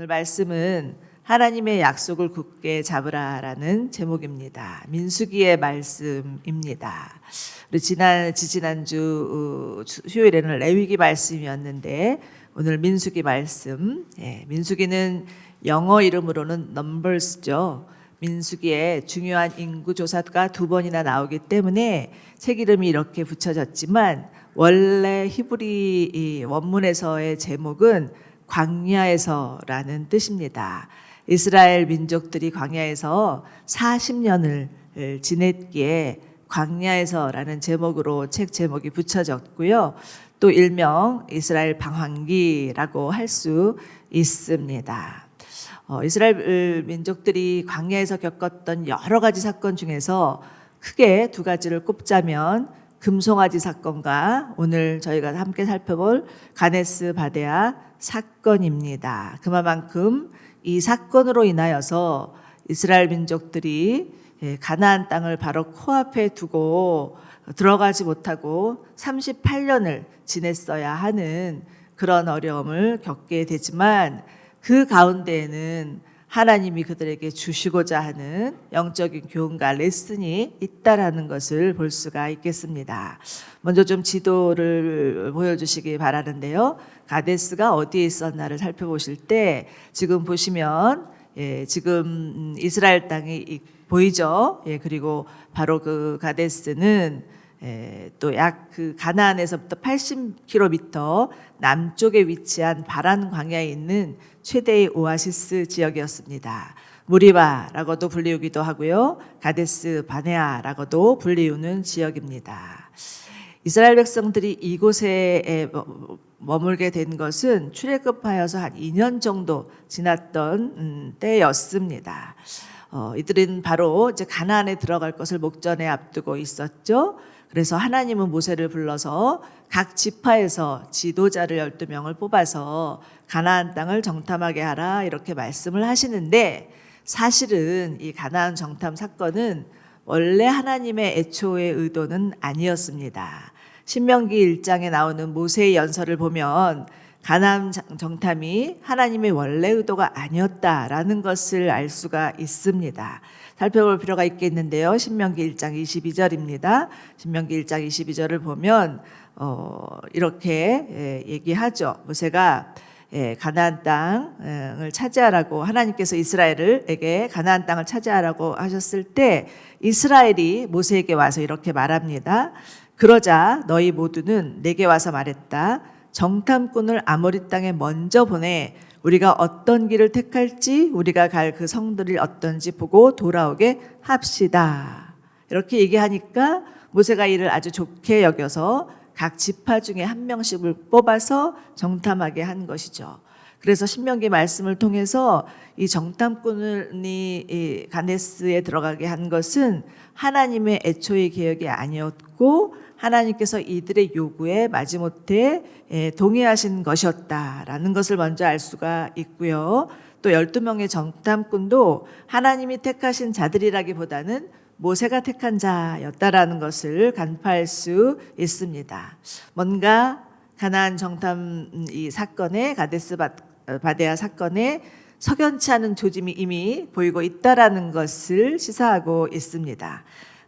오늘 말씀은 하나님의 약속을 굳게 잡으라라는 제목입니다. 민수기의 말씀입니다. 우리 지지난주 휴일에는 레위기 말씀이었는데 오늘 민수기 말씀. 민수기는 영어 이름으로는 넘버스죠. 민수기에 중요한 인구 조사가 2번이나 나오기 때문에 책 이름이 이렇게 붙여졌지만 원래 히브리 원문에서의 제목은 광야에서라는 뜻입니다. 이스라엘 민족들이 광야에서 40년을 지냈기에 광야에서라는 제목으로 책 제목이 붙여졌고요. 또 일명 이스라엘 방황기라고 할 수 있습니다. 이스라엘 민족들이 광야에서 겪었던 여러 가지 사건 중에서 크게 2가지를 꼽자면 금송아지 사건과 오늘 저희가 함께 살펴볼 가데스 바네아 사건입니다. 그만큼 이 사건으로 인하여서 이스라엘 민족들이 가나안 땅을 바로 코앞에 두고 들어가지 못하고 38년을 지냈어야 하는 그런 어려움을 겪게 되지만 그 가운데에는 하나님이 그들에게 주시고자 하는 영적인 교훈과 레슨이 있다라는 것을 볼 수가 있겠습니다. 먼저 좀 지도를 보여주시기 바라는데요. 가데스가 어디에 있었나를 살펴보실 때 지금 보시면 지금 이스라엘 땅이 보이죠. 그리고 바로 그 가데스는 또 약 그 가나안에서부터 80km 남쪽에 위치한 바란 광야에 있는 최대의 오아시스 지역이었습니다. 무리바라고도 불리우기도 하고요. 가데스 바네아라고도 불리우는 지역입니다. 이스라엘 백성들이 이곳에 머물게 된 것은 출애굽하여서 한 2년 정도 지났던 때였습니다. 이들은 바로 이제 가나안에 들어갈 것을 목전에 앞두고 있었죠. 그래서 하나님은 모세를 불러서 각 지파에서 지도자를 12명을 뽑아서 가나안 땅을 정탐하게 하라 이렇게 말씀을 하시는데 사실은 이 가나안 정탐 사건은 원래 하나님의 애초의 의도는 아니었습니다. 신명기 1장에 나오는 모세의 연설을 보면 가나안 정탐이 하나님의 원래 의도가 아니었다라는 것을 알 수가 있습니다. 살펴볼 필요가 있겠는데요. 신명기 1장 22절입니다. 신명기 1장 22절을 보면 이렇게 얘기하죠. 모세가 가나안 땅을 차지하라고 하나님께서 이스라엘에게 가나안 땅을 차지하라고 하셨을 때 이스라엘이 모세에게 와서 이렇게 말합니다. 그러자 너희 모두는 내게 와서 말했다. 정탐꾼을 아모리 땅에 먼저 보내 우리가 어떤 길을 택할지 우리가 갈 그 성들이 어떤지 보고 돌아오게 합시다. 이렇게 얘기하니까 모세가 이를 아주 좋게 여겨서 각 지파 중에 한 명씩을 뽑아서 정탐하게 한 것이죠. 그래서 신명기 말씀을 통해서 이 정탐꾼이 이 가데스에 들어가게 한 것은 하나님의 애초의 계획이 아니었고 하나님께서 이들의 요구에 마지못해 동의하신 것이었다라는 것을 먼저 알 수가 있고요. 또 12명의 정탐꾼도 하나님이 택하신 자들이라기보다는 모세가 택한 자였다라는 것을 간파할 수 있습니다. 뭔가 가나안 정탐 이 사건에 가데스 바네아 사건에 석연치 않은 조짐이 이미 보이고 있다라는 것을 시사하고 있습니다.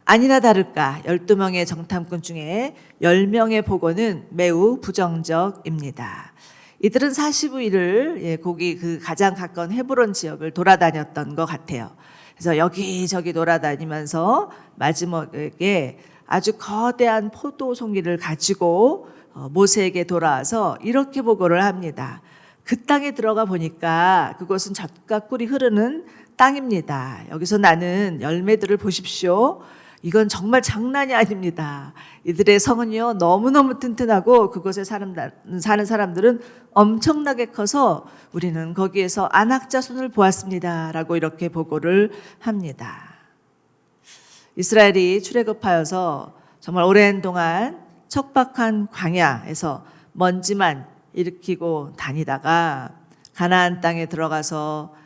아니나 다를까 12명의 정탐꾼 중에 10명의 보고는 매우 부정적입니다. 이들은 45일을 거기 그 가장 가까운 헤브론 지역을 돌아다녔던 것 같아요. 그래서 여기저기 돌아다니면서 마지막에 아주 거대한 포도 송이를 가지고 모세에게 돌아와서 이렇게 보고를 합니다. 그 땅에 들어가 보니까 그것은 젖과 꿀이 흐르는 땅입니다. 여기서 나는 열매들을 보십시오. 이건 정말 장난이 아닙니다. 이들의 성은요 너무너무 튼튼하고 그곳에 사는 사람들은 엄청나게 커서 우리는 거기에서 안악자손을 보았습니다. 라고 이렇게 보고를 합니다. 이스라엘이 출애굽하여서 정말 오랜 동안 척박한 광야에서 먼지만 일으키고 다니다가 가나안 땅에 들어가서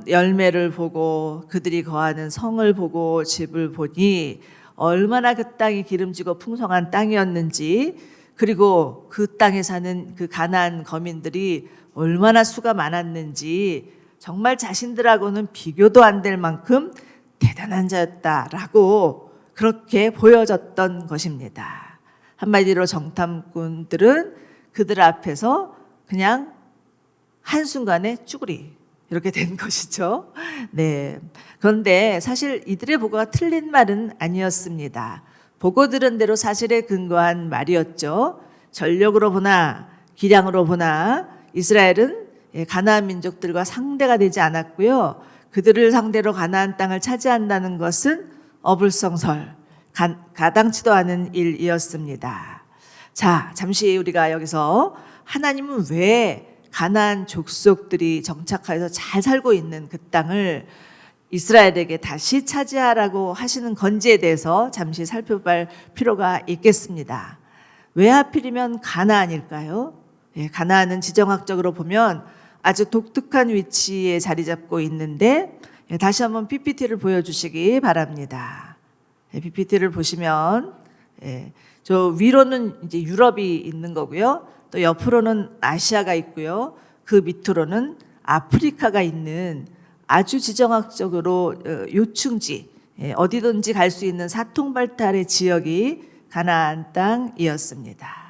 열매를 보고 그들이 거하는 성을 보고 집을 보니 얼마나 그 땅이 기름지고 풍성한 땅이었는지 그리고 그 땅에 사는 그 가나안 거민들이 얼마나 수가 많았는지 정말 자신들하고는 비교도 안 될 만큼 대단한 자였다라고 그렇게 보여졌던 것입니다. 한마디로 정탐꾼들은 그들 앞에서 그냥 한순간에 쭈구리 이렇게 된 것이죠. 네. 그런데 사실 이들의 보고가 틀린 말은 아니었습니다. 보고 들은 대로 사실에 근거한 말이었죠. 전력으로 보나 기량으로 보나 이스라엘은 가나안 민족들과 상대가 되지 않았고요. 그들을 상대로 가나안 땅을 차지한다는 것은 어불성설, 가당치도 않은 일이었습니다. 자, 잠시 우리가 여기서 하나님은 왜 가나안 족속들이 정착해서 잘 살고 있는 그 땅을 이스라엘에게 다시 차지하라고 하시는 건지에 대해서 잠시 살펴볼 필요가 있겠습니다. 왜 하필이면 가나안일까요? 가나안은 지정학적으로 보면 아주 독특한 위치에 자리 잡고 있는데 다시 한번 PPT를 보여주시기 바랍니다. PPT를 보시면 저 위로는 이제 유럽이 있는 거고요. 또 옆으로는 아시아가 있고요. 그 밑으로는 아프리카가 있는 아주 지정학적으로 요충지, 어디든지 갈 수 있는 사통발달의 지역이 가나안 땅이었습니다.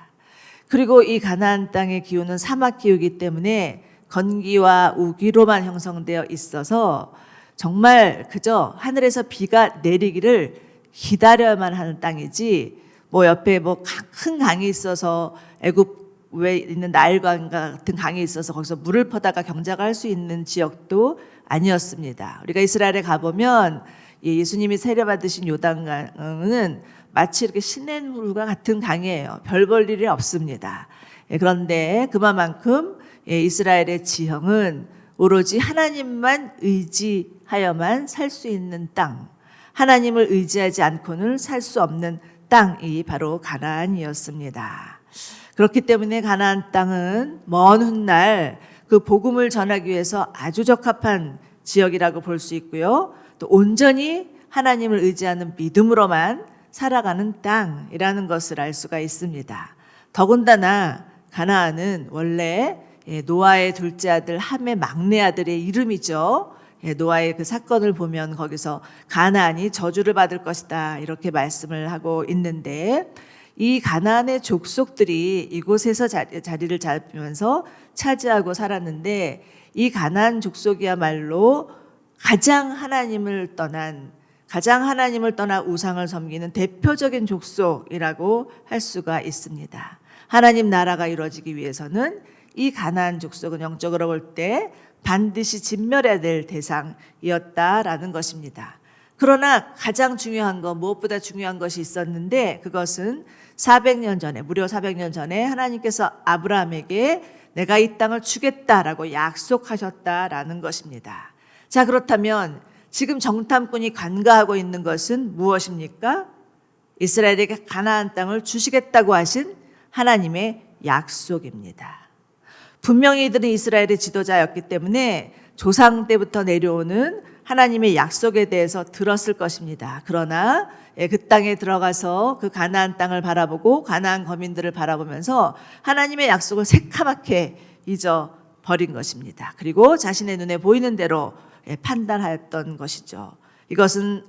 그리고 이 가나안 땅의 기후는 사막 기후이기 때문에 건기와 우기로만 형성되어 있어서 정말 그저 하늘에서 비가 내리기를 기다려야만 하는 땅이지 뭐 옆에 뭐 큰 강이 있어서 애굽에 있는 나일강 같은 강이 있어서 거기서 물을 퍼다가 경작을 할 수 있는 지역도 아니었습니다. 우리가 이스라엘에 가보면 예수님이 세례받으신 요단강은 마치 이렇게 시냇물과 같은 강이에요. 별 볼 일이 없습니다. 그런데 그만큼 이스라엘의 지형은 오로지 하나님만 의지하여만 살 수 있는 땅, 하나님을 의지하지 않고는 살 수 없는 땅이 바로 가나안이었습니다. 그렇기 때문에 가나안 땅은 먼 훗날 그 복음을 전하기 위해서 아주 적합한 지역이라고 볼 수 있고요. 또 온전히 하나님을 의지하는 믿음으로만 살아가는 땅이라는 것을 알 수가 있습니다. 더군다나 가나안은 원래 노아의 둘째 아들 함의 막내 아들의 이름이죠. 노아의 그 사건을 보면 거기서 가나안이 저주를 받을 것이다 이렇게 말씀을 하고 있는데 이 가나안의 족속들이 이곳에서 자리를 잡으면서 차지하고 살았는데 이 가나안 족속이야말로 가장 하나님을 떠나 우상을 섬기는 대표적인 족속이라고 할 수가 있습니다. 하나님 나라가 이루어지기 위해서는 이 가나안 족속은 영적으로 볼 때 반드시 진멸해야 될 대상이었다라는 것입니다. 그러나 가장 중요한 것, 무엇보다 중요한 것이 있었는데 그것은 400년 전에, 무려 400년 전에 하나님께서 아브라함에게 내가 이 땅을 주겠다라고 약속하셨다라는 것입니다. 자, 그렇다면 지금 정탐꾼이 간과하고 있는 것은 무엇입니까? 이스라엘에게 가나안 땅을 주시겠다고 하신 하나님의 약속입니다. 분명히 이들은 이스라엘의 지도자였기 때문에 조상 때부터 내려오는 하나님의 약속에 대해서 들었을 것입니다. 그러나 그 땅에 들어가서 그 가나안 땅을 바라보고 가나안 거민들을 바라보면서 하나님의 약속을 새카맣게 잊어버린 것입니다. 그리고 자신의 눈에 보이는 대로 판단하였던 것이죠. 이것은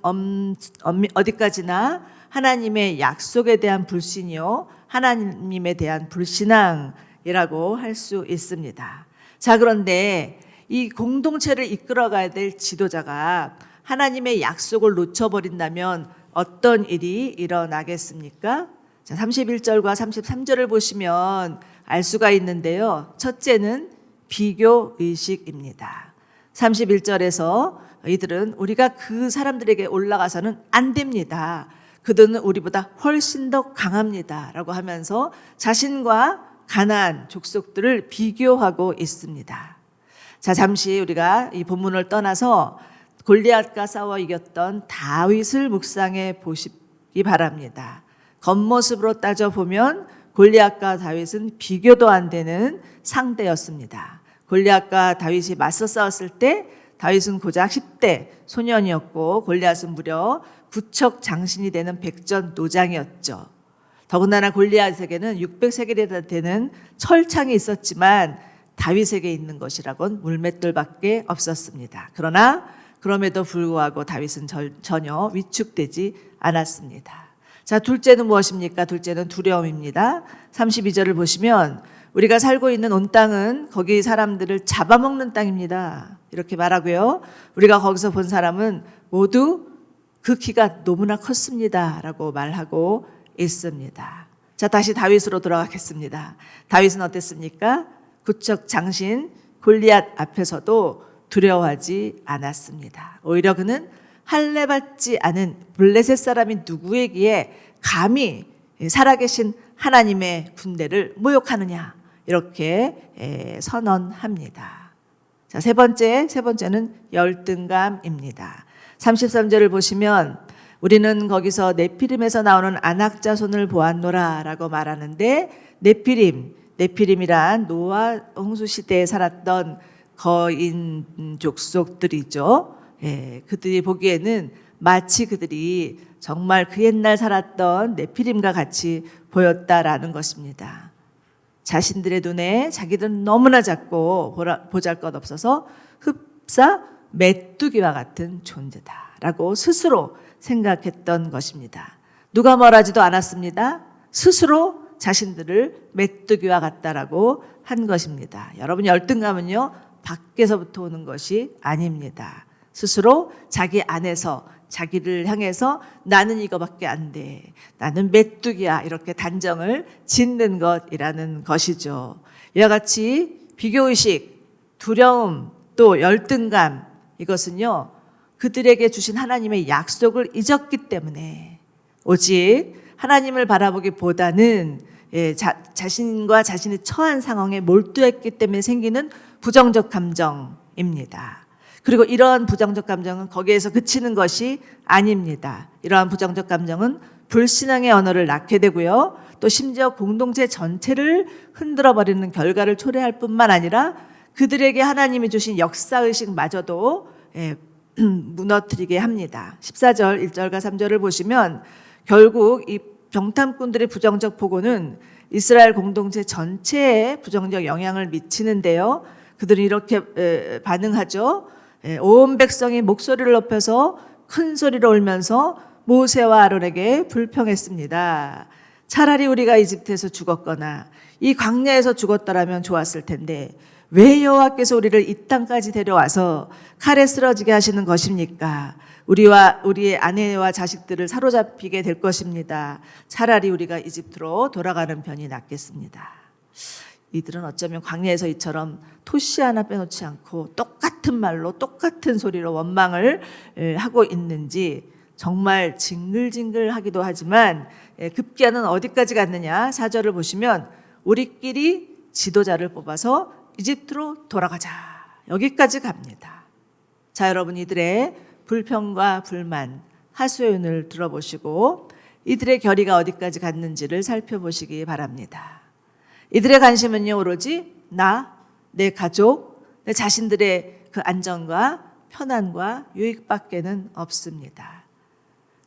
어디까지나 하나님의 약속에 대한 불신이요 하나님에 대한 불신앙이라고 할 수 있습니다. 자, 그런데 이 공동체를 이끌어가야 될 지도자가 하나님의 약속을 놓쳐버린다면 어떤 일이 일어나겠습니까? 자, 31절과 33절을 보시면 알 수가 있는데요. 첫째는 비교의식입니다. 31절에서 이들은 우리가 그 사람들에게 올라가서는 안 됩니다. 그들은 우리보다 훨씬 더 강합니다. 라고 하면서 자신과 가나안 족속들을 비교하고 있습니다. 자, 잠시 우리가 이 본문을 떠나서 골리앗과 싸워 이겼던 다윗을 묵상해 보시기 바랍니다. 겉모습으로 따져보면 골리앗과 다윗은 비교도 안 되는 상대였습니다. 골리앗과 다윗이 맞서 싸웠을 때 다윗은 고작 10대 소년이었고 골리앗은 무려 구척 장신이 되는 백전 노장이었죠. 더군다나 골리앗에게는 600세겔이나 되는 철창이 있었지만 다윗에게 있는 것이라곤 물맷돌밖에 없었습니다. 그러나 그럼에도 불구하고 다윗은 전혀 위축되지 않았습니다. 자, 둘째는 무엇입니까? 둘째는 두려움입니다. 32절을 보시면 우리가 살고 있는 온 땅은 거기 사람들을 잡아먹는 땅입니다. 이렇게 말하고요. 우리가 거기서 본 사람은 모두 그 키가 너무나 컸습니다. 라고 말하고 있습니다. 자, 다시 다윗으로 돌아가겠습니다. 다윗은 어땠습니까? 구척 장신 골리앗 앞에서도 두려워하지 않았습니다. 오히려 그는 할례받지 않은 블레셋 사람이 누구에게 감히 살아계신 하나님의 군대를 모욕하느냐 이렇게 선언합니다. 자, 세 번째는 열등감입니다. 33절을 보시면 우리는 거기서 네피림에서 나오는 아낙 자손을 보았노라 라고 말하는데 네피림이란 노아 홍수 시대에 살았던 거인 족속들이죠. 그들이 보기에는 마치 그들이 정말 그 옛날 살았던 네피림과 같이 보였다라는 것입니다. 자신들의 눈에 자기들은 너무나 작고 보잘것없어서 흡사 메뚜기와 같은 존재다라고 스스로 생각했던 것입니다. 누가 말하지도 않았습니다. 스스로 자신들을 메뚜기와 같다라고 한 것입니다. 여러분, 열등감은요 밖에서부터 오는 것이 아닙니다. 스스로 자기 안에서 자기를 향해서 나는 이거밖에 안 돼, 나는 메뚜기야 이렇게 단정을 짓는 것이라는 것이죠. 이와 같이 비교의식, 두려움, 또 열등감, 이것은요 그들에게 주신 하나님의 약속을 잊었기 때문에 오직 하나님을 바라보기보다는 자신과 자신이 처한 상황에 몰두했기 때문에 생기는 부정적 감정입니다. 그리고 이러한 부정적 감정은 거기에서 그치는 것이 아닙니다. 이러한 부정적 감정은 불신앙의 언어를 낳게 되고요. 또 심지어 공동체 전체를 흔들어버리는 결과를 초래할 뿐만 아니라 그들에게 하나님이 주신 역사의식마저도 무너뜨리게 합니다. 14절 1절과 3절을 보시면 결국 이 병탐꾼들의 부정적 포고는 이스라엘 공동체 전체에 부정적 영향을 미치는데요. 그들은 이렇게 반응하죠. 온 백성이 목소리를 높여서 큰 소리로 울면서 모세와 아론에게 불평했습니다. 차라리 우리가 이집트에서 죽었거나 이 광야에서 죽었더라면 좋았을 텐데 왜 여호와께서 우리를 이 땅까지 데려와서 칼에 쓰러지게 하시는 것입니까? 우리와 우리의 아내와 자식들을 사로잡히게 될 것입니다. 차라리 우리가 이집트로 돌아가는 편이 낫겠습니다. 이들은 어쩌면 광야에서 이처럼 토시 하나 빼놓지 않고 똑같은 말로 똑같은 소리로 원망을 하고 있는지 정말 징글징글하기도 하지만 급기야는 어디까지 갔느냐. 4절을 보시면 우리끼리 지도자를 뽑아서 이집트로 돌아가자. 여기까지 갑니다. 자, 여러분, 이들의 불평과 불만, 하소연을 들어보시고 이들의 결의가 어디까지 갔는지를 살펴보시기 바랍니다. 이들의 관심은요 오로지 내 가족, 내 자신들의 그 안전과 편안과 유익밖에는 없습니다.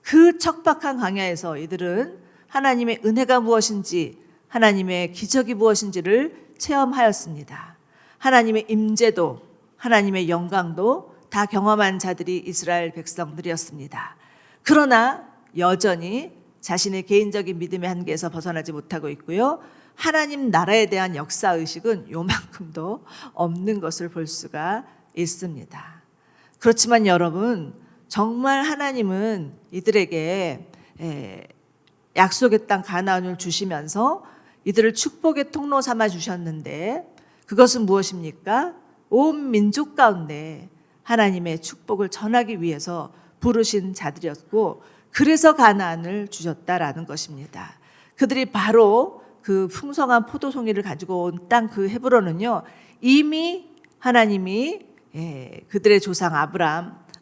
그 척박한 광야에서 이들은 하나님의 은혜가 무엇인지, 하나님의 기적이 무엇인지를 체험하였습니다. 하나님의 임재도, 하나님의 영광도 다 경험한 자들이 이스라엘 백성들이었습니다. 그러나 여전히 자신의 개인적인 믿음의 한계에서 벗어나지 못하고 있고요. 하나님 나라에 대한 역사의식은 요만큼도 없는 것을 볼 수가 있습니다. 그렇지만 여러분, 정말 하나님은 이들에게 약속의 땅 가나안을 주시면서 이들을 축복의 통로 삼아 주셨는데 그것은 무엇입니까? 온 민족 가운데 하나님의 축복을 전하기 위해서 부르신 자들이었고 그래서 가나안을 주셨다라는 것입니다. 그들이 바로 그 풍성한 포도송이를 가지고 온 땅 그 헤브론은요 이미 하나님이 그들의 조상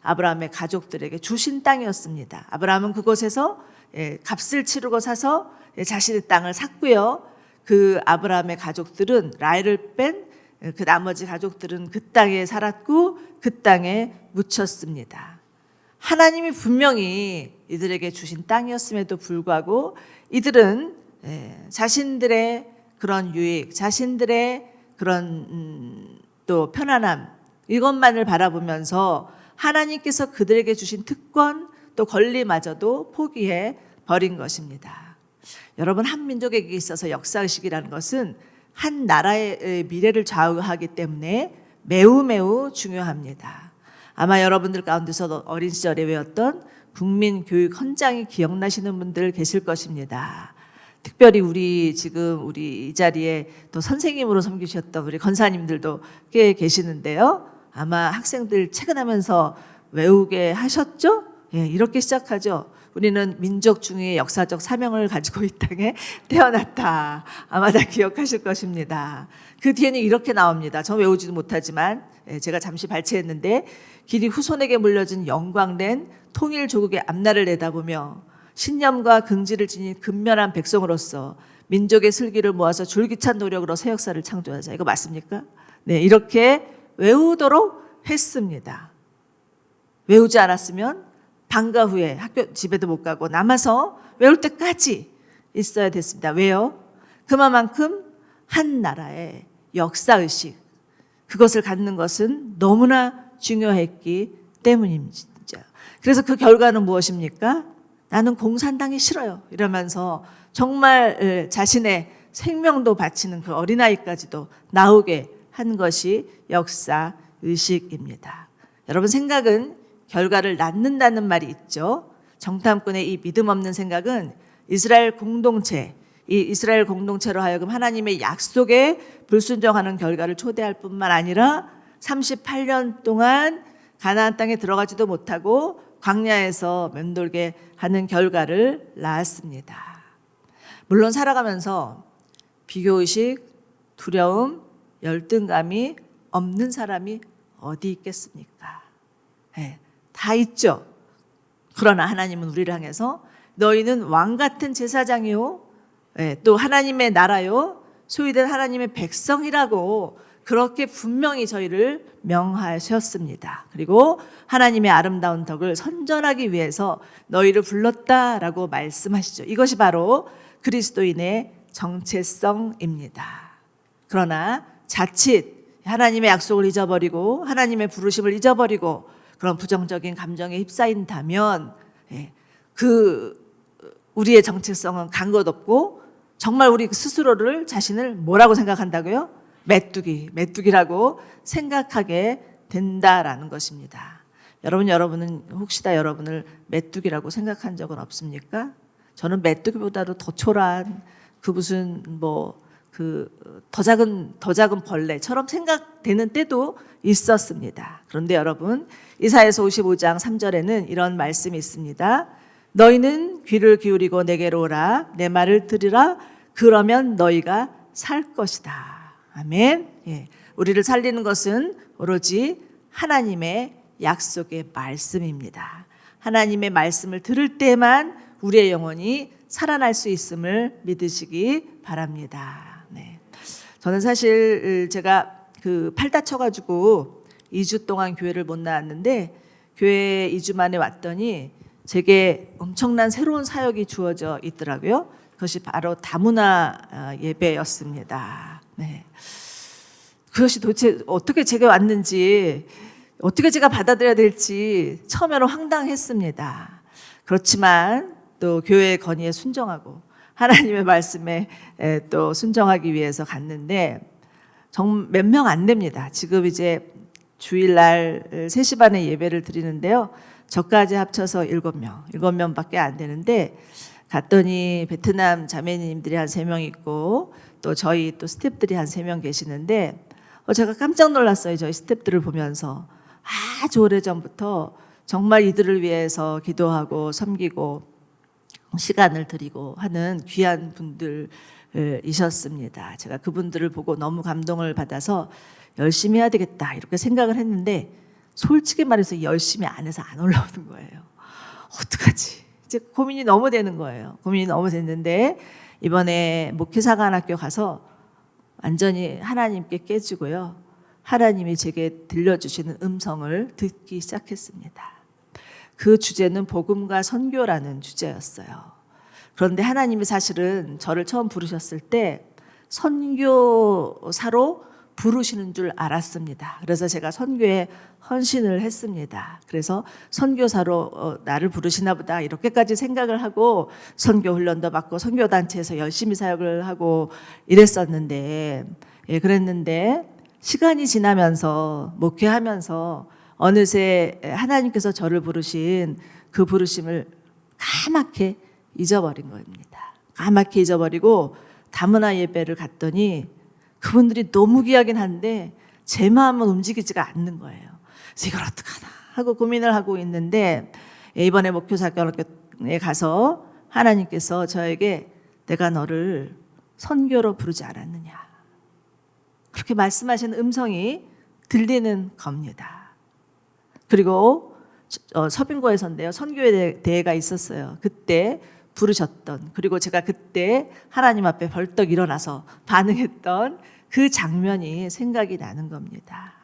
아브라함의 가족들에게 주신 땅이었습니다. 아브라함은 그곳에서 값을 치르고 사서 자신의 땅을 샀고요. 그 아브라함의 가족들은 라헬을 뺀 그 나머지 가족들은 그 땅에 살았고 그 땅에 묻혔습니다. 하나님이 분명히 이들에게 주신 땅이었음에도 불구하고 이들은 자신들의 그런 유익, 자신들의 그런 또 편안함, 이것만을 바라보면서 하나님께서 그들에게 주신 특권 또 권리마저도 포기해 버린 것입니다. 여러분, 한 민족에게 있어서 역사의식이라는 것은 한 나라의 미래를 좌우하기 때문에 매우 매우 중요합니다. 아마 여러분들 가운데서 어린 시절에 외웠던 국민교육 헌장이 기억나시는 분들 계실 것입니다. 특별히 우리 이 자리에 또 선생님으로 섬기셨던 우리 권사님들도 꽤 계시는데요. 아마 학생들 퇴근하면서 외우게 하셨죠? 이렇게 시작하죠. 우리는 민족 중의 역사적 사명을 가지고 이 땅에 태어났다. 아마 다 기억하실 것입니다. 그 뒤에는 이렇게 나옵니다. 저 외우지도 못하지만 제가 잠시 발췌했는데, 길이 후손에게 물려진 영광된 통일조국의 앞날을 내다보며 신념과 긍지를 지닌 근면한 백성으로서 민족의 슬기를 모아서 줄기찬 노력으로 새 역사를 창조하자. 이거 맞습니까? 네, 이렇게 외우도록 했습니다. 외우지 않았으면 방과 후에 학교 집에도 못 가고 남아서 외울 때까지 있어야 됐습니다. 왜요? 그만큼 한 나라의 역사의식, 그것을 갖는 것은 너무나 중요했기 때문입니다. 그래서 그 결과는 무엇입니까? 나는 공산당이 싫어요 이러면서 정말 자신의 생명도 바치는 그 어린아이까지도 나오게 한 것이 역사의식입니다. 여러분, 생각은 결과를 낳는다는 말이 있죠. 정탐꾼의 이 믿음 없는 생각은 이스라엘 공동체로 하여금 하나님의 약속에 불순종하는 결과를 초대할 뿐만 아니라 38년 동안 가나안 땅에 들어가지도 못하고 광야에서 맴돌게 하는 결과를 낳았습니다. 물론 살아가면서 비교의식, 두려움, 열등감이 없는 사람이 어디 있겠습니까? 다 있죠. 그러나 하나님은 우리를 향해서 너희는 왕 같은 제사장이요, 또 하나님의 나라요, 소위된 하나님의 백성이라고 그렇게 분명히 저희를 명하셨습니다. 그리고 하나님의 아름다운 덕을 선전하기 위해서 너희를 불렀다라고 말씀하시죠. 이것이 바로 그리스도인의 정체성입니다. 그러나 자칫 하나님의 약속을 잊어버리고 하나님의 부르심을 잊어버리고 그런 부정적인 감정에 휩싸인다면 우리의 정체성은 간 것 없고 정말 우리 스스로를 자신을 뭐라고 생각한다고요? 메뚜기라고 생각하게 된다라는 것입니다. 여러분은 혹시나 여러분을 메뚜기라고 생각한 적은 없습니까? 저는 메뚜기보다도 더 초라한 더 작은 벌레처럼 생각되는 때도 있었습니다. 그런데 여러분, 이사야서 55장 3절에는 이런 말씀이 있습니다. 너희는 귀를 기울이고 내게로 오라. 내 말을 들으라. 그러면 너희가 살 것이다. 아멘. 우리를 살리는 것은 오로지 하나님의 약속의 말씀입니다. 하나님의 말씀을 들을 때만 우리의 영혼이 살아날 수 있음을 믿으시기 바랍니다. 저는 사실 제가 팔 다쳐가지고 2주 동안 교회를 못 나왔는데, 교회 2주 만에 왔더니 제게 엄청난 새로운 사역이 주어져 있더라고요. 그것이 바로 다문화 예배였습니다. 그것이 도대체 어떻게 제게 왔는지, 어떻게 제가 받아들여야 될지 처음에는 황당했습니다. 그렇지만 또 교회의 건의에 순종하고 하나님의 말씀에 또 순종하기 위해서 갔는데 몇 명 안 됩니다. 지금 이제 주일날 3시 반에 예배를 드리는데요. 저까지 합쳐서 7명밖에 안 되는데, 갔더니 베트남 자매님들이 한 3명 있고 또 저희 또 스태프들이 한 3명 계시는데, 제가 깜짝 놀랐어요. 저희 스태프들을 보면서 아주 오래전부터 정말 이들을 위해서 기도하고 섬기고 시간을 드리고 하는 귀한 분들이셨습니다. 제가 그분들을 보고 너무 감동을 받아서 열심히 해야 되겠다 이렇게 생각을 했는데, 솔직히 말해서 열심히 안 해서 안 올라오는 거예요. 어떡하지? 이제 고민이 너무 되는 거예요. 고민이 너무 됐는데, 이번에 목회사관학교 가서 완전히 하나님께 깨지고요, 하나님이 제게 들려주시는 음성을 듣기 시작했습니다. 그 주제는 복음과 선교라는 주제였어요. 그런데 하나님이 사실은 저를 처음 부르셨을 때 선교사로 부르시는 줄 알았습니다. 그래서 제가 선교에 헌신을 했습니다. 그래서 선교사로 나를 부르시나 보다 이렇게까지 생각을 하고 선교 훈련도 받고 선교단체에서 열심히 사역을 하고 이랬었는데, 그랬는데 시간이 지나면서 목회하면서 어느새 하나님께서 저를 부르신 그 부르심을 까맣게 잊어버린 겁니다. 까맣게 잊어버리고 다문화 예배를 갔더니 그분들이 너무 귀하긴 한데 제 마음은 움직이지가 않는 거예요. 그래서 이걸 어떡하나 하고 고민을 하고 있는데, 이번에 목표사역에 가서 하나님께서 저에게 내가 너를 선교로 부르지 않았느냐, 그렇게 말씀하시는 음성이 들리는 겁니다. 그리고 서빙고에서인데요, 선교회 대회가 있었어요. 그때 부르셨던, 그리고 제가 그때 하나님 앞에 벌떡 일어나서 반응했던 그 장면이 생각이 나는 겁니다.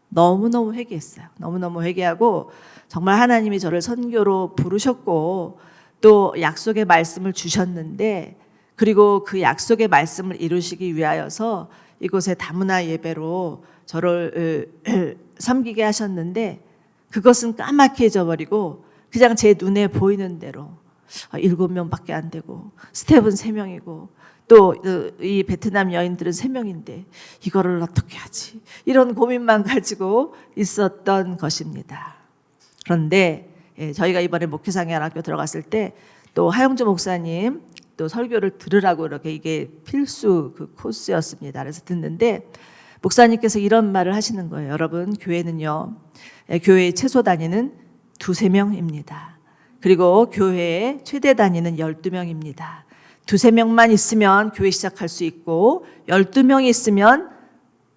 너무너무 회개했어요. 너무너무 회개하고 정말 하나님이 저를 선교로 부르셨고 또 약속의 말씀을 주셨는데, 그리고 그 약속의 말씀을 이루시기 위하여서 이곳에 다문화 예배로 저를 섬기게 하셨는데, 그것은 까맣게 잊어버리고 그냥 제 눈에 보이는 대로 7명밖에 안 되고 스텝은 3명이고 또 이 베트남 여인들은 3명인데 이거를 어떻게 하지, 이런 고민만 가지고 있었던 것입니다. 그런데 저희가 이번에 목회상해학교 들어갔을 때 또 하영주 목사님 또 설교를 들으라고 이렇게, 이게 필수 그 코스였습니다. 그래서 듣는데 목사님께서 이런 말을 하시는 거예요. 여러분, 교회는요, 교회의 최소 단위는 2-3명입니다. 그리고 교회의 최대 단위는 12명입니다. 2-3명만 있으면 교회 시작할 수 있고 12명이 있으면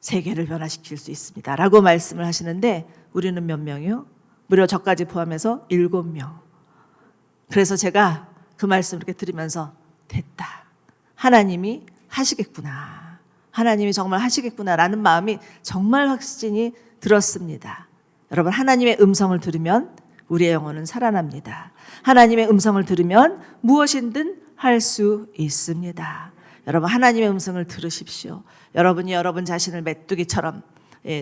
세계를 변화시킬 수 있습니다. 라고 말씀을 하시는데, 우리는 몇 명이요? 무려 저까지 포함해서 7명. 그래서 제가 그 말씀을 이렇게 들으면서 됐다, 하나님이 하시겠구나, 하나님이 정말 하시겠구나라는 마음이 정말 확신이 들었습니다. 여러분, 하나님의 음성을 들으면 우리의 영혼은 살아납니다. 하나님의 음성을 들으면 무엇이든 할 수 있습니다. 여러분, 하나님의 음성을 들으십시오. 여러분이 여러분 자신을 메뚜기처럼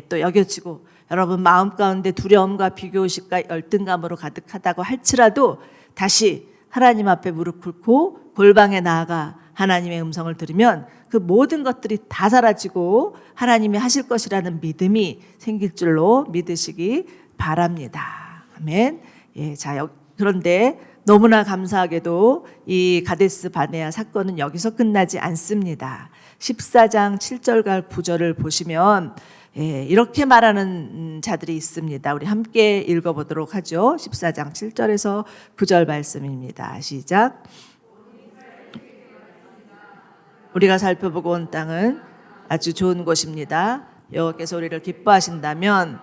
또 여겨지고 여러분 마음 가운데 두려움과 비교의식과 열등감으로 가득하다고 할지라도 다시 하나님 앞에 무릎 꿇고 골방에 나아가 하나님의 음성을 들으면 그 모든 것들이 다 사라지고 하나님이 하실 것이라는 믿음이 생길 줄로 믿으시기 바랍니다. 아멘. 그런데 너무나 감사하게도 이 가데스 바네아 사건은 여기서 끝나지 않습니다. 14장 7절과 9절을 보시면 이렇게 말하는 자들이 있습니다. 우리 함께 읽어보도록 하죠. 14장 7절에서 9절 말씀입니다. 시작. 우리가 살펴보고 온 땅은 아주 좋은 곳입니다. 여호와께서 우리를 기뻐하신다면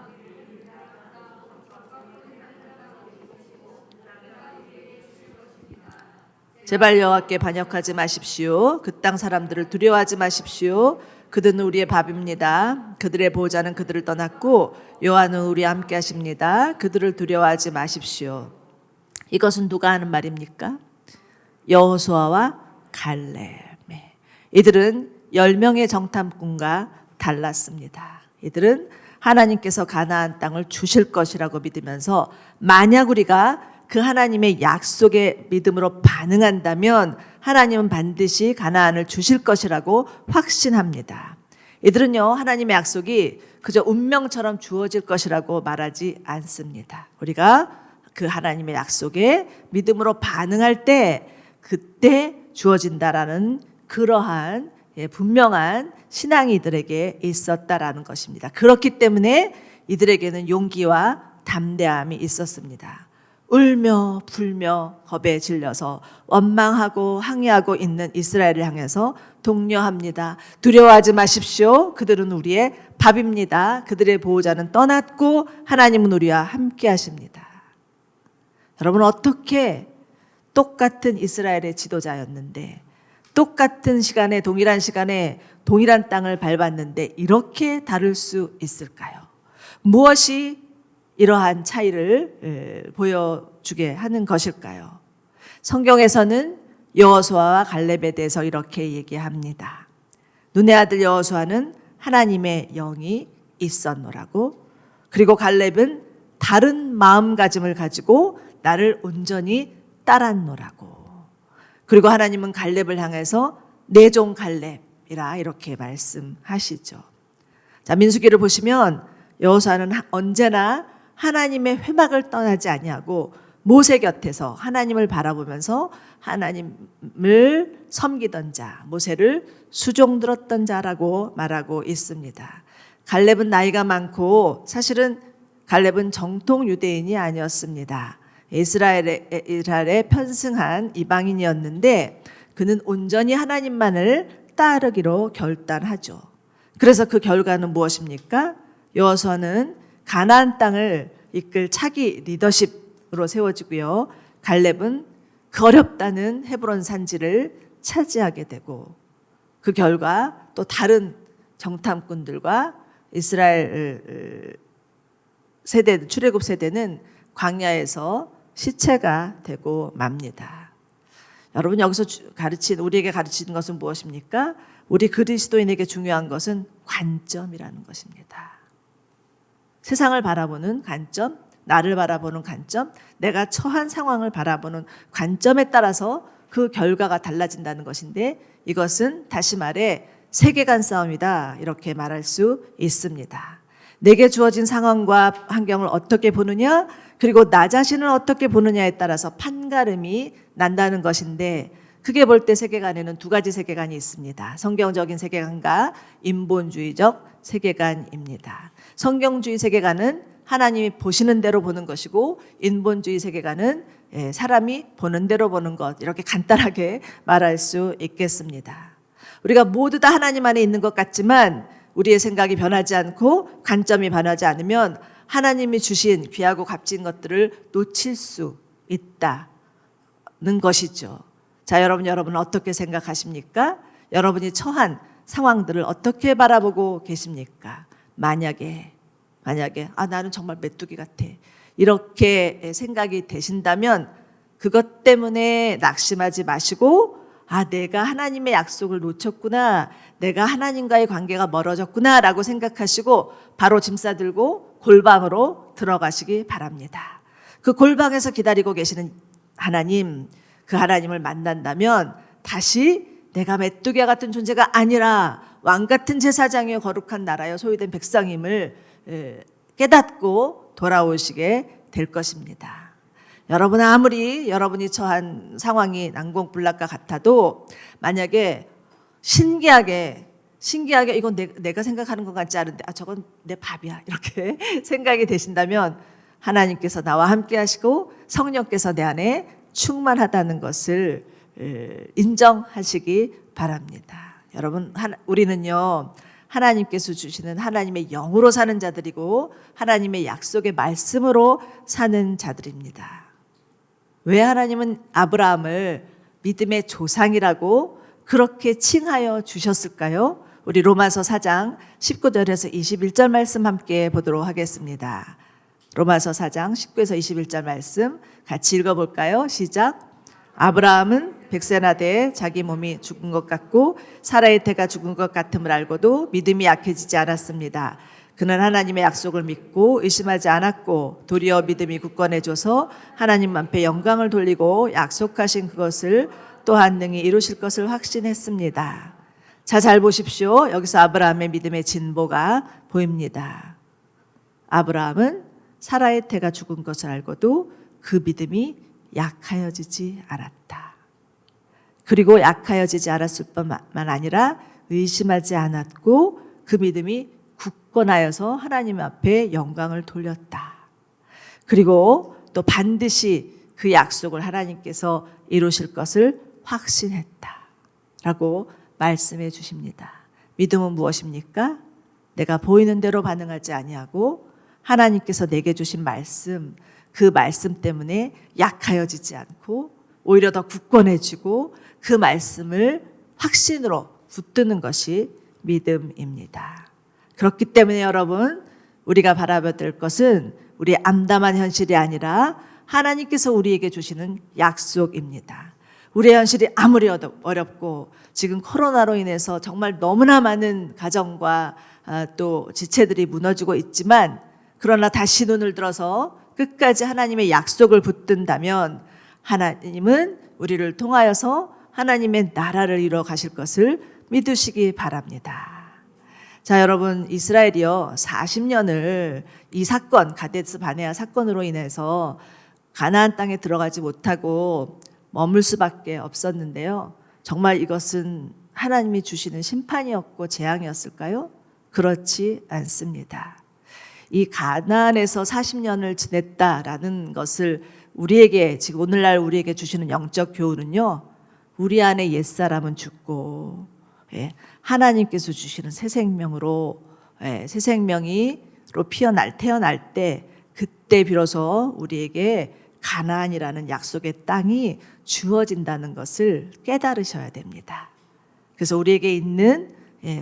제발 여호와께 반역하지 마십시오. 그 땅 사람들을 두려워하지 마십시오. 그들은 우리의 밥입니다. 그들의 보호자는 그들을 떠났고 여호와는 우리와 함께 하십니다. 그들을 두려워하지 마십시오. 이것은 누가 하는 말입니까? 여호수아와 갈렙. 이들은 10명의 정탐꾼과 달랐습니다. 이들은 하나님께서 가나안 땅을 주실 것이라고 믿으면서 만약 우리가 그 하나님의 약속에 믿음으로 반응한다면 하나님은 반드시 가나안을 주실 것이라고 확신합니다. 이들은요, 하나님의 약속이 그저 운명처럼 주어질 것이라고 말하지 않습니다. 우리가 그 하나님의 약속에 믿음으로 반응할 때 그때 주어진다라는 그러한 분명한 신앙이 이들에게 있었다라는 것입니다. 그렇기 때문에 이들에게는 용기와 담대함이 있었습니다. 울며 불며 겁에 질려서 원망하고 항의하고 있는 이스라엘을 향해서 독려합니다. 두려워하지 마십시오. 그들은 우리의 밥입니다. 그들의 보호자는 떠났고 하나님은 우리와 함께 하십니다. 여러분, 어떻게 똑같은 이스라엘의 지도자였는데 똑같은 시간에 동일한 시간에 동일한 땅을 밟았는데 이렇게 다를 수 있을까요? 무엇이 이러한 차이를 보여주게 하는 것일까요? 성경에서는 여호수아와 갈렙에 대해서 이렇게 얘기합니다. 눈의 아들 여호수아는 하나님의 영이 있었노라고. 그리고 갈렙은 다른 마음가짐을 가지고 나를 온전히 따랐노라고. 그리고 하나님은 갈렙을 향해서 내 종 갈렙이라 이렇게 말씀하시죠. 자, 민수기를 보시면 여호수아는 언제나 하나님의 회막을 떠나지 아니하고 모세 곁에서 하나님을 바라보면서 하나님을 섬기던 자, 모세를 수종들었던 자라고 말하고 있습니다. 갈렙은 나이가 많고 사실은 갈렙은 정통 유대인이 아니었습니다. 이스라엘에 편승한 이방인이었는데 그는 온전히 하나님만을 따르기로 결단하죠. 그래서 그 결과는 무엇입니까? 여호수아는 가나안 땅을 이끌 차기 리더십으로 세워지고요. 갈렙은 그 어렵다는 헤브론 산지를 차지하게 되고 그 결과 또 다른 정탐꾼들과 이스라엘 세대, 출애굽 세대는 광야에서 시체가 되고 맙니다. 여러분 여기서 우리에게 가르치는 것은 무엇입니까? 우리 그리스도인에게 중요한 것은 관점이라는 것입니다. 세상을 바라보는 관점, 나를 바라보는 관점, 내가 처한 상황을 바라보는 관점에 따라서 그 결과가 달라진다는 것인데 이것은 다시 말해 세계관 싸움이다 이렇게 말할 수 있습니다. 내게 주어진 상황과 환경을 어떻게 보느냐 그리고 나 자신을 어떻게 보느냐에 따라서 판가름이 난다는 것인데 크게 볼 때 세계관에는 두 가지 세계관이 있습니다. 성경적인 세계관과 인본주의적 세계관입니다. 성경주의 세계관은 하나님이 보시는 대로 보는 것이고 인본주의 세계관은 사람이 보는 대로 보는 것 이렇게 간단하게 말할 수 있겠습니다. 우리가 모두 다 하나님 안에 있는 것 같지만 우리의 생각이 변하지 않고 관점이 변하지 않으면 하나님이 주신 귀하고 값진 것들을 놓칠 수 있다는 것이죠. 자, 여러분 어떻게 생각하십니까? 여러분이 처한 상황들을 어떻게 바라보고 계십니까? 만약에 나는 정말 메뚜기 같아 이렇게 생각이 되신다면 그것 때문에 낙심하지 마시고 내가 하나님의 약속을 놓쳤구나, 내가 하나님과의 관계가 멀어졌구나 라고 생각하시고 바로 짐 싸들고 골방으로 들어가시기 바랍니다. 그 골방에서 기다리고 계시는 하나님, 그 하나님을 만난다면 다시 내가 메뚜기와 같은 존재가 아니라 왕 같은 제사장이요 거룩한 나라요 소유된 백성임을 깨닫고 돌아오시게 될 것입니다. 여러분 아무리 여러분이 처한 상황이 난공불락과 같아도 만약에 신기하게 이건 내가 생각하는 것 같지 않은데 저건 내 밥이야 이렇게 생각이 되신다면 하나님께서 나와 함께 하시고 성령께서 내 안에 충만하다는 것을 인정하시기 바랍니다. 여러분 우리는요 하나님께서 주시는 하나님의 영으로 사는 자들이고 하나님의 약속의 말씀으로 사는 자들입니다. 왜 하나님은 아브라함을 믿음의 조상이라고 그렇게 칭하여 주셨을까요? 우리 로마서 4장 19절에서 21절 말씀 함께 보도록 하겠습니다. 로마서 4장 19에서 21절 말씀 같이 읽어볼까요? 시작. 아브라함은 백세나 돼 자기 몸이 죽은 것 같고 사라의 태가 죽은 것 같음을 알고도 믿음이 약해지지 않았습니다. 그는 하나님의 약속을 믿고 의심하지 않았고 도리어 믿음이 굳건해져서 하나님 앞에 영광을 돌리고 약속하신 그것을 또한 능히 이루실 것을 확신했습니다. 자, 잘 보십시오. 여기서 아브라함의 믿음의 진보가 보입니다. 아브라함은 사라의 태가 죽은 것을 알고도 그 믿음이 약하여지지 않았다. 그리고 약하여지지 않았을 뿐만 아니라 의심하지 않았고 그 믿음이 굳건하여서 하나님 앞에 영광을 돌렸다. 그리고 또 반드시 그 약속을 하나님께서 이루실 것을 확신했다. 라고 말씀해 주십니다. 믿음은 무엇입니까? 내가 보이는 대로 반응하지 아니하고 하나님께서 내게 주신 말씀, 그 말씀 때문에 약하여지지 않고 오히려 더 굳건해지고 그 말씀을 확신으로 붙드는 것이 믿음입니다. 그렇기 때문에 여러분 우리가 바라봐야 될 것은 우리의 암담한 현실이 아니라 하나님께서 우리에게 주시는 약속입니다. 우리의 현실이 아무리 어렵고 지금 코로나로 인해서 정말 너무나 많은 가정과 또 지체들이 무너지고 있지만, 그러나 다시 눈을 들어서 끝까지 하나님의 약속을 붙든다면 하나님은 우리를 통하여서 하나님의 나라를 이루어 가실 것을 믿으시기 바랍니다. 자, 여러분, 이스라엘이요 40년을 이 사건, 가데스 바네아 사건으로 인해서 가나안 땅에 들어가지 못하고 머물 수밖에 없었는데요. 정말 이것은 하나님이 주시는 심판이었고 재앙이었을까요? 그렇지 않습니다. 이 가나안에서 40년을 지냈다라는 것을 우리에게, 지금 오늘날 우리에게 주시는 영적 교훈은요, 우리 안에 옛사람은 죽고 하나님께서 주시는 새 생명으로, 새 생명이로 태어날 때, 그때 비로소 우리에게 가나안이라는 약속의 땅이 주어진다는 것을 깨달으셔야 됩니다. 그래서 우리에게 있는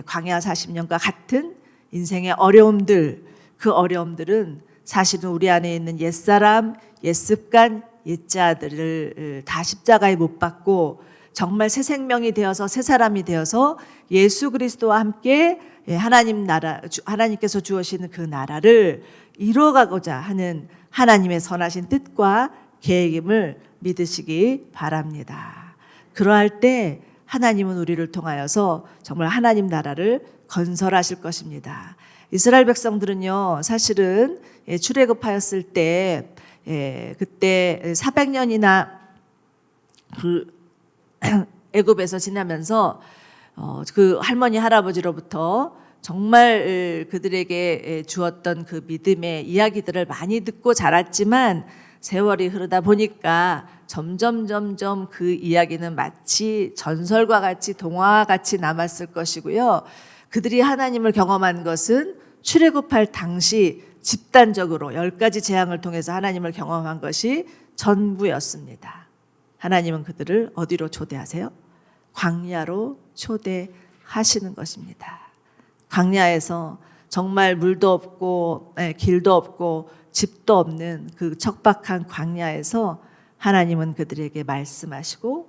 광야 40년과 같은 인생의 어려움들, 그 어려움들은 사실은 우리 안에 있는 옛사람, 옛습관, 옛자들을 다 십자가에 못 박고 정말 새 생명이 되어서 새 사람이 되어서 예수 그리스도와 함께 하나님께서 주어시는 그 나라를 이루어가고자 하는 하나님의 선하신 뜻과 계획임을 믿으시기 바랍니다. 그러할 때 하나님은 우리를 통하여서 정말 하나님 나라를 건설하실 것입니다. 이스라엘 백성들은요, 사실은 출애굽하였을 때 그때 400년이나 그 애굽에서 지나면서 그 할머니 할아버지로부터 정말 그들에게 주었던 그 믿음의 이야기들을 많이 듣고 자랐지만, 세월이 흐르다 보니까 점점 그 이야기는 마치 전설과 같이 동화와 같이 남았을 것이고요. 그들이 하나님을 경험한 것은 출애굽할 당시 집단적으로 10가지 재앙을 통해서 하나님을 경험한 것이 전부였습니다. 하나님은 그들을 어디로 초대하세요? 광야로 초대하시는 것입니다. 광야에서 정말 물도 없고 길도 없고 집도 없는 그 척박한 광야에서 하나님은 그들에게 말씀하시고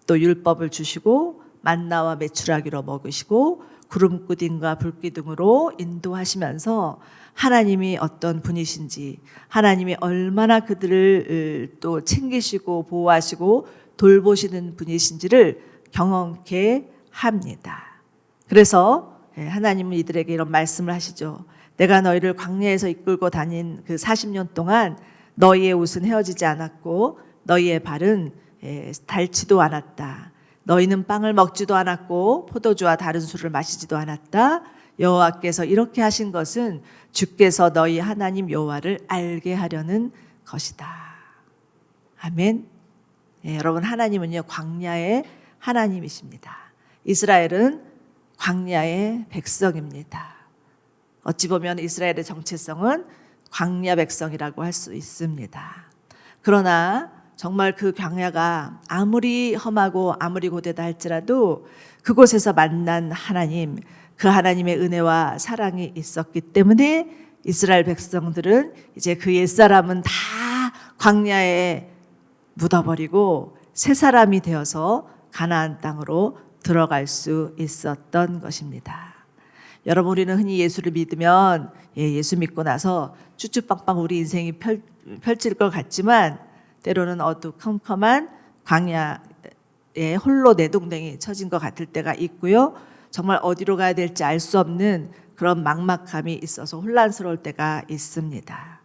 또 율법을 주시고 만나와 메추라기로 먹으시고 구름기둥과 불기둥으로 인도하시면서 하나님이 어떤 분이신지, 하나님이 얼마나 그들을 또 챙기시고 보호하시고 돌보시는 분이신지를 경험케 합니다. 그래서 하나님은 이들에게 이런 말씀을 하시죠. 내가 너희를 광야에서 이끌고 다닌 그 40년 동안 너희의 옷은 헤어지지 않았고 너희의 발은 닳지도 않았다. 너희는 빵을 먹지도 않았고 포도주와 다른 술을 마시지도 않았다. 여호와께서 이렇게 하신 것은 주께서 너희 하나님 여호와를 알게 하려는 것이다. 아멘. 여러분, 하나님은요 광야의 하나님이십니다. 이스라엘은 광야의 백성입니다. 어찌 보면 이스라엘의 정체성은 광야 백성이라고 할 수 있습니다. 그러나 정말 그 광야가 아무리 험하고 아무리 고되다 할지라도 그곳에서 만난 하나님, 그 하나님의 은혜와 사랑이 있었기 때문에 이스라엘 백성들은 이제 그 옛사람은 다 광야에 묻어버리고 새 사람이 되어서 가나안 땅으로 들어갈 수 있었던 것입니다. 여러분, 우리는 흔히 예수를 믿으면 예수 믿고 나서 쭈쭈빵빵 우리 인생이 펼칠 것 같지만 때로는 어두컴컴한 광야에 홀로 내동댕이 쳐진 것 같을 때가 있고요. 정말 어디로 가야 될지 알 수 없는 그런 막막함이 있어서 혼란스러울 때가 있습니다.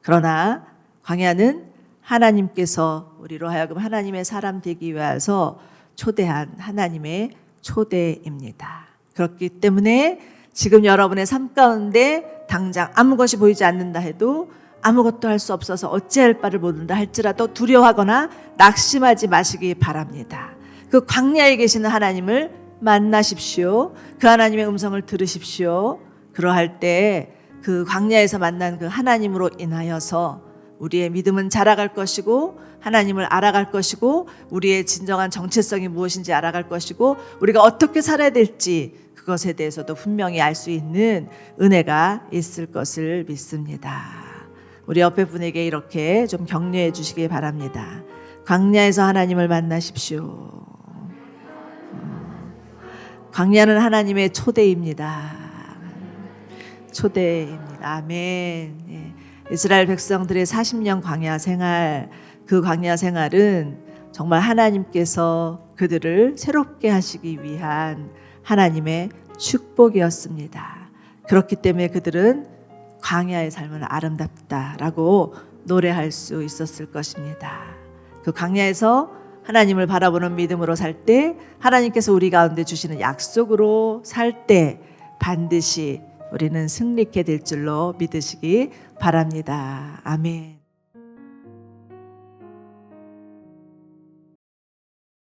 그러나 광야는 하나님께서 우리로 하여금 하나님의 사람 되기 위해서 초대한 하나님의 초대입니다. 그렇기 때문에 지금 여러분의 삶 가운데 당장 아무것이 보이지 않는다 해도 아무것도 할 수 없어서 어찌할 바를 모른다 할지라도 두려워하거나 낙심하지 마시기 바랍니다. 그 광야에 계시는 하나님을 만나십시오. 그 하나님의 음성을 들으십시오. 그러할 때 그 광야에서 만난 그 하나님으로 인하여서 우리의 믿음은 자라갈 것이고 하나님을 알아갈 것이고 우리의 진정한 정체성이 무엇인지 알아갈 것이고 우리가 어떻게 살아야 될지 그것에 대해서도 분명히 알 수 있는 은혜가 있을 것을 믿습니다. 우리 옆에 분에게 이렇게 좀 격려해 주시기 바랍니다. 광야에서 하나님을 만나십시오. 광야는 하나님의 초대입니다. 초대입니다. 아멘. 예. 이스라엘 백성들의 40년 광야 생활, 그 광야 생활은 정말 하나님께서 그들을 새롭게 하시기 위한 하나님의 축복이었습니다. 그렇기 때문에 그들은 광야의 삶은 아름답다라고 노래할 수 있었을 것입니다. 그 광야에서 하나님을 바라보는 믿음으로 살 때, 하나님께서 우리 가운데 주시는 약속으로 살 때 반드시 우리는 승리케 될 줄로 믿으시기 바랍니다. 아멘.